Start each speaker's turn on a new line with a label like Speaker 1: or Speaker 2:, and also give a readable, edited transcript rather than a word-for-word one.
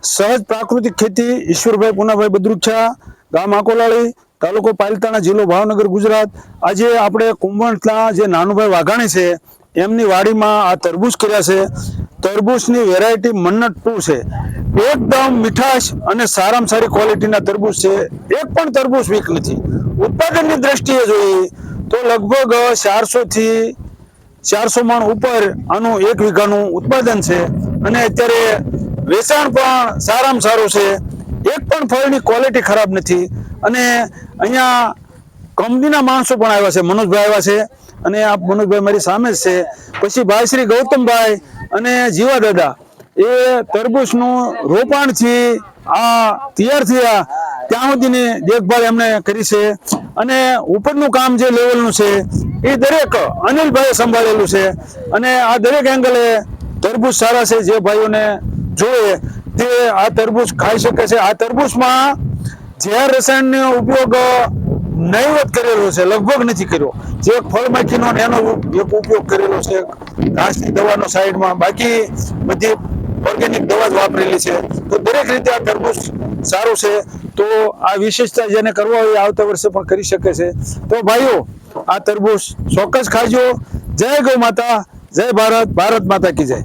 Speaker 1: સહજ પ્રાકૃતિક ખેતી ઈશ્વરભાઈ પુનાભાઈ બદ્રુચા, ગામ આકોલાળી, તાલુકો પાલિતાણા, જિલ્લો ભાવનગર, ગુજરાત। આજે આપણે કુંભણના જે નાનુભાઈ વાઘાણી છે એમની વાડીમાં આ તરબૂચ કર્યા છે। તરબૂચની વેરાયટી મન્નત 2 છે। એકદમ મીઠાશ અને સારામાં સારી ક્વોલિટીના તરબૂચ છે। એક પણ તરબૂચ વીક નથી। ઉત્પાદનની દ્રષ્ટિએ જોઈએ તો લગભગ 400 થી 400 મણ ઉપર આનું 1 વીઘાનું ઉત્પાદન છે અને અત્યારે વેચાણ પણ સારામાં સારું છે। એક પણ ફળની ક્વોલિટી ખરાબ નથી અને અહીંયા કંપનીના માણસો પણ આવ્યા છે, મનોજભાઈ આવ્યા છે અને આ મનોજભાઈ મારી સામે જ છે। પછી ભાઈ શ્રી ગૌતમભાઈ અને જીવા દાદા એ તરબૂચનું રોપાણથી આ તૈયાર થયા ત્યાં સુધીની દેખભાળ એમણે કરી છે અને ઉપરનું કામ જે લેવલનું છે એ દરેક અનિલભાઈએ સંભાળેલું છે અને આ દરેક એંગલે તરબૂચ સારા છે। જે ભાઈઓને જોઈએ તે આ તરબૂચ ખાઈ શકે છે। આ તરબૂચમાં ઝેર રસાયણનો ઉપયોગ નહીવત કરેલો છે, લગભગ નથી કર્યો। જે ફળમાખીનો એનો એક ઉપયોગ કરેલો છે, ઘાસની દવાનો સાઈડમાં, બાકી બધી ઓર્ગેનિક દવા જ વાપરેલી છે। તો દરેક રીતે આ તરબૂચ સારું છે। તો આ વિશેષતા જેને કરવા હોય આવતા વર્ષે પણ કરી શકે છે। તો ભાઈઓ આ તરબૂચ ચોક્કસ ખાજો। જય ગૌ માતા, જય ભારત, ભારત માતા કી જય।